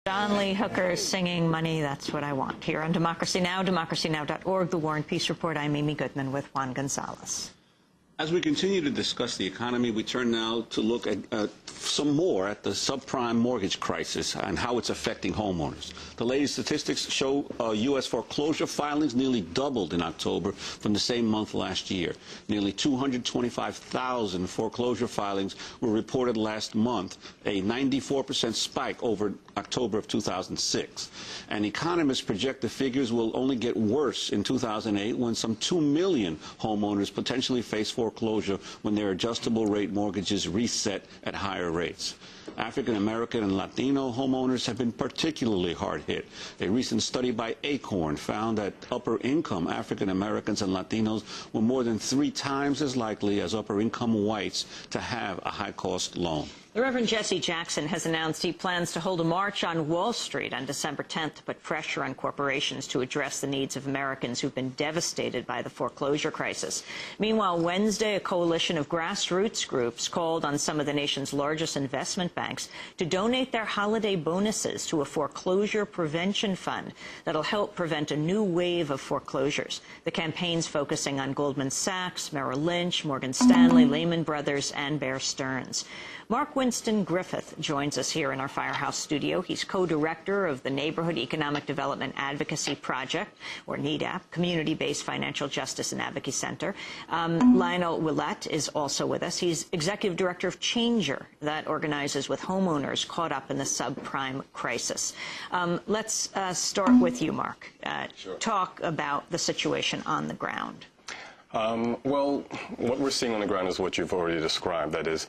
John Lee Hooker singing Money, That's What I Want here on Democracy Now!, democracynow.org, The War and Peace Report. I'm Amy Goodman with Juan Gonzalez. As we continue to discuss the economy, we turn now to look at some more at the subprime mortgage crisis and how it's affecting homeowners. The latest statistics show U.S. foreclosure filings nearly doubled in October from the same month last year. Nearly 225,000 foreclosure filings were reported last month, a 94% spike over October of 2006. And economists project the figures will only get worse in 2008 when some 2 million homeowners potentially face foreclosure when their adjustable rate mortgages reset at higher rates. African American and Latino homeowners have been particularly hard hit. A recent study by Acorn found that upper income African Americans and Latinos were more than 3 times as likely as upper income whites to have a high cost loan. The Reverend Jesse Jackson has announced he plans to hold a march on Wall Street on December 10th to put pressure on corporations to address the needs of Americans who've been devastated by the foreclosure crisis. Meanwhile, Wednesday, a coalition of grassroots groups called on some of the nation's largest investment banks to donate their holiday bonuses to a foreclosure prevention fund that'll help prevent a new wave of foreclosures. The campaign's focusing on Goldman Sachs, Merrill Lynch, Morgan Stanley, Lehman Brothers, and Bear Stearns. Mark Winston Griffith joins us here in our Firehouse studio. He's co-director of the Neighborhood Economic Development Advocacy Project, or NEDAP, Community-Based Financial Justice and Advocacy Center. Lionel Willett is also with us. He's executive director of Changer, that organizes with homeowners caught up in the subprime crisis. Let's start with you, Mark. Sure. Talk about the situation on the ground. Well, what we're seeing on the ground is what you've already described. That is,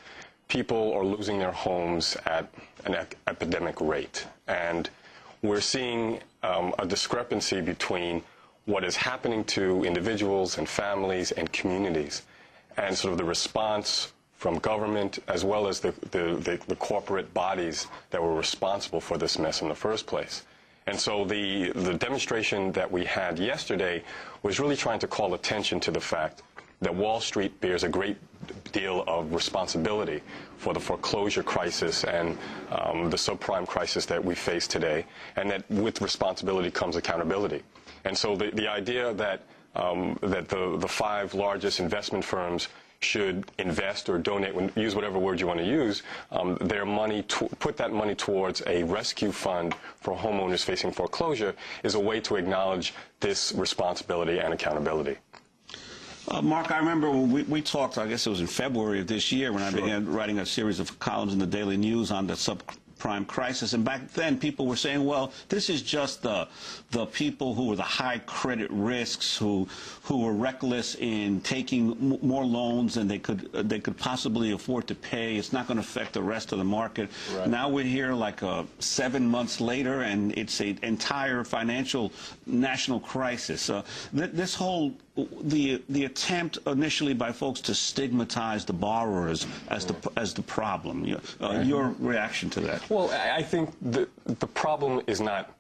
people are losing their homes at an epidemic rate. And we're seeing a discrepancy between what is happening to individuals and families and communities and sort of the response from government as well as the corporate bodies that were responsible for this mess in the first place. And so the demonstration that we had yesterday was really trying to call attention to the fact that Wall Street bears a great deal of responsibility for the foreclosure crisis and the subprime crisis that we face today, and that with responsibility comes accountability. And so the idea that the 5 largest investment firms should invest or donate, use whatever word you want to use, their money, put that money towards a rescue fund for homeowners facing foreclosure is a way to acknowledge this responsibility and accountability. Mark, I remember when we talked, I guess it was in February of this year, when I Sure. began writing a series of columns in the Daily News on the subprime crisis. And back then, people were saying, well, this is just the people who were the high credit risks, who were reckless in taking more loans than they could possibly afford to pay. It's not going to affect the rest of the market. Right. Now we're here like 7 months later, and it's an entire financial national crisis. This whole the attempt initially by folks to stigmatize the borrowers as the problem. Your reaction to that? Well, I think the problem is not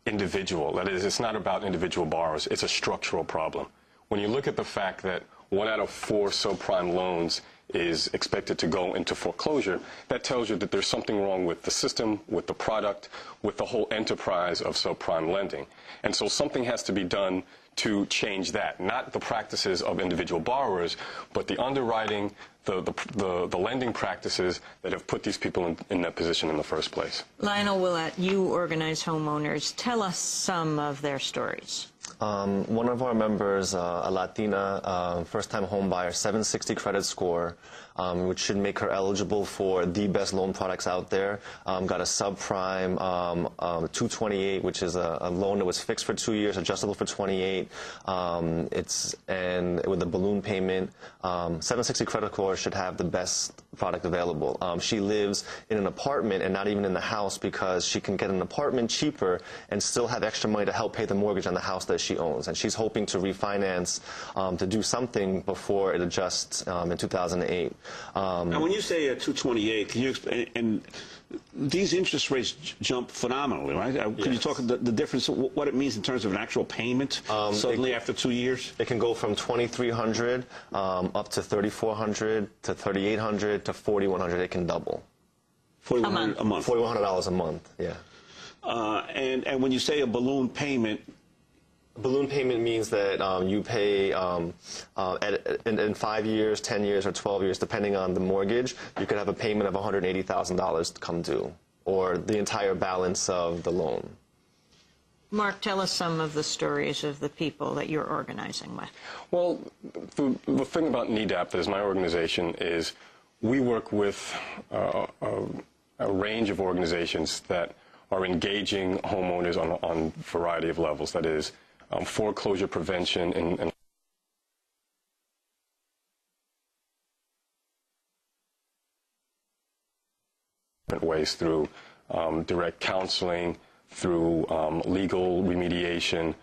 individual. That is, it's not about individual borrowers. It's a structural problem. When you look at the fact that 1 out of 4 subprime loans is expected to go into foreclosure, that tells you that there's something wrong with the system, with the product, with the whole enterprise of subprime lending. And so something has to be done to change that, not the practices of individual borrowers, but the underwriting, the lending practices that have put these people in that position in the first place. Lionel Willett, you organize homeowners. Tell us some of their stories. One of our members, a Latina, first-time home buyer, 760 credit score, which should make her eligible for the best loan products out there. Got a subprime 228, which is a loan that was fixed for 2 years, adjustable for 28. And with a balloon payment, 760 credit score should have the best product available. She lives in an apartment and not even in the house because she can get an apartment cheaper and still have extra money to help pay the mortgage on the house that she owns. And she's hoping to refinance to do something before it adjusts in 2008. Now, when you say 228, can you explain? And these interest rates jump phenomenally, right? Can you talk the difference, what it means in terms of an actual payment suddenly after 2 years? It can go from $2,300 up to $3,400 to $3,800 to $4,100. It can double. $4,100 a month. $4,100 a month, yeah. And when you say a balloon payment, Balloon payment means that you pay in 5 years, 10 years, or 12 years, depending on the mortgage. You could have a payment of $180,000 come due, or the entire balance of the loan. Mark, tell us some of the stories of the people that you're organizing with. Well, the thing about NEDAP, that is my organization, is we work with a range of organizations that are engaging homeowners on a variety of levels. That is, foreclosure prevention and different ways, through direct counseling, through legal remediation,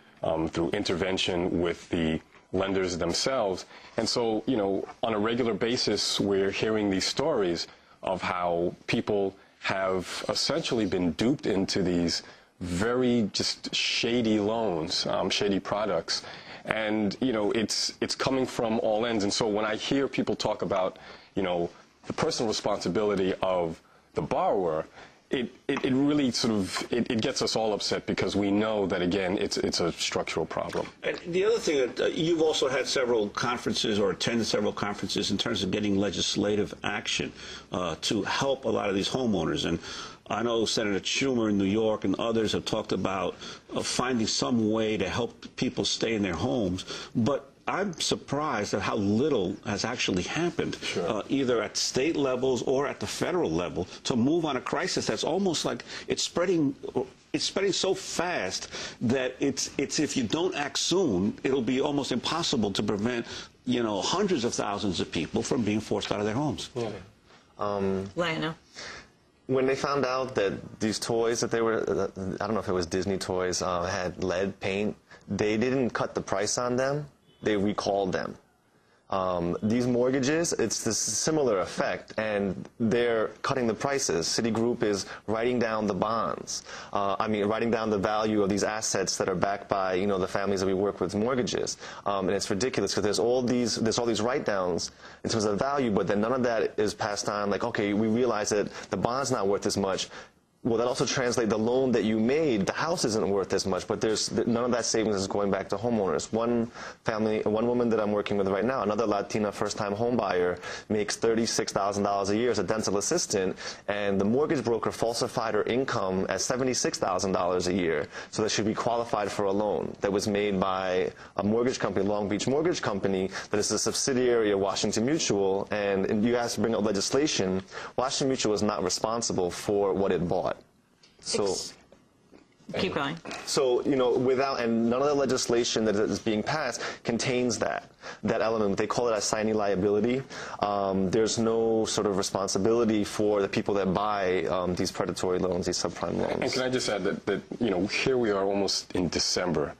through intervention with the lenders themselves. And so, you know, on a regular basis, we're hearing these stories of how people have essentially been duped into these very just shady loans, shady products. And, you know, it's coming from all ends. And so when I hear people talk about, you know, the personal responsibility of the borrower, it really sort of, it gets us all upset, because we know that, again, it's a structural problem. And the other thing, that you've also had several conferences, or attended several conferences, in terms of getting legislative action to help a lot of these homeowners. And I know Senator Schumer in New York and others have talked about finding some way to help people stay in their homes. But I'm surprised at how little has actually happened, either at state levels or at the federal level, to move on a crisis that's almost like it's spreading so fast that it's if you don't act soon, it'll be almost impossible to prevent, you know, hundreds of thousands of people from being forced out of their homes. Yeah. Lionel? When they found out that these toys that they were, I don't know if it was Disney toys, had lead paint, they didn't cut the price on them. They recalled them. These mortgages, it's this similar effect, and they're cutting the prices. Citigroup is writing down the bonds. Writing down the value of these assets that are backed by, you know, the families that we work with mortgages. And it's ridiculous, because there's all these write-downs in terms of value, but then none of that is passed on. Like, okay, we realize that the bond's not worth as much. Well, that also translates the loan that you made, the house isn't worth as much, but none of that savings is going back to homeowners. One woman that I'm working with right now, another Latina first-time home buyer, makes $36,000 a year as a dental assistant, and the mortgage broker falsified her income at $76,000 a year so that she'd be qualified for a loan that was made by a mortgage company, Long Beach Mortgage Company, that is a subsidiary of Washington Mutual, and you guys bring up legislation. Washington Mutual is not responsible for what it bought. So, keep going. So, you know, and none of the legislation that is being passed contains that element. They call it assignee liability. There's no sort of responsibility for the people that buy these predatory loans, these subprime loans. And can I just add that, you know, here we are almost in December,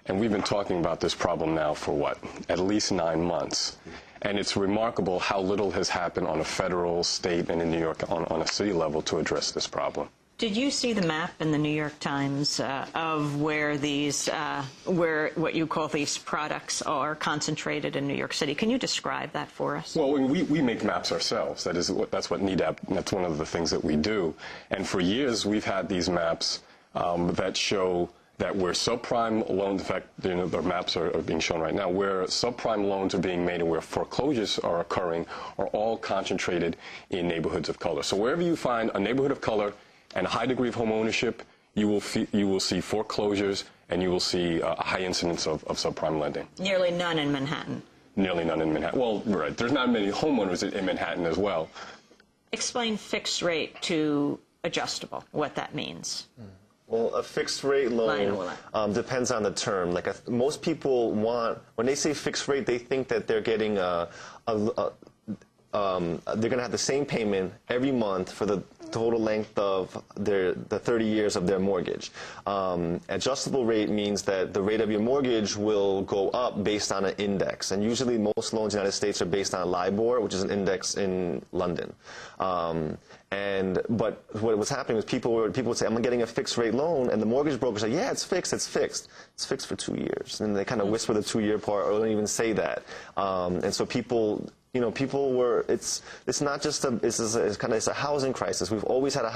and we've been talking about this problem now for what? At least 9 months. And it's remarkable how little has happened on a federal, state, and in New York on a city level to address this problem. Did you see the map in the New York Times of where these, where what you call these products are concentrated in New York City? Can you describe that for us? Well, we make maps ourselves. That's what NEDAP, that's one of the things that we do. And for years, we've had these maps that show that where subprime loans, in fact, you know, the maps are being shown right now, where subprime loans are being made and where foreclosures are occurring are all concentrated in neighborhoods of color. So wherever you find a neighborhood of color and a high degree of home ownership, you will see foreclosures, and you will see a high incidence of subprime lending. Nearly none in Manhattan. Nearly none in Manhattan. Well, right. There's not many homeowners in Manhattan as well. Explain fixed rate to adjustable, what that means. Well, a fixed rate loan depends on the term. Like most people when they say fixed rate, they think that they're getting they're going to have the same payment every month for the total length of the 30 years of their mortgage. Adjustable rate means that the rate of your mortgage will go up based on an index. And usually most loans in the United States are based on LIBOR, which is an index in London. But what was happening was people would say, I'm getting a fixed rate loan, and the mortgage broker said, yeah, it's fixed. It's fixed for 2 years. And they kind of whisper the 2-year part, or don't even say that. And so people, you know, it's not just it's a housing crisis. We've always had a housing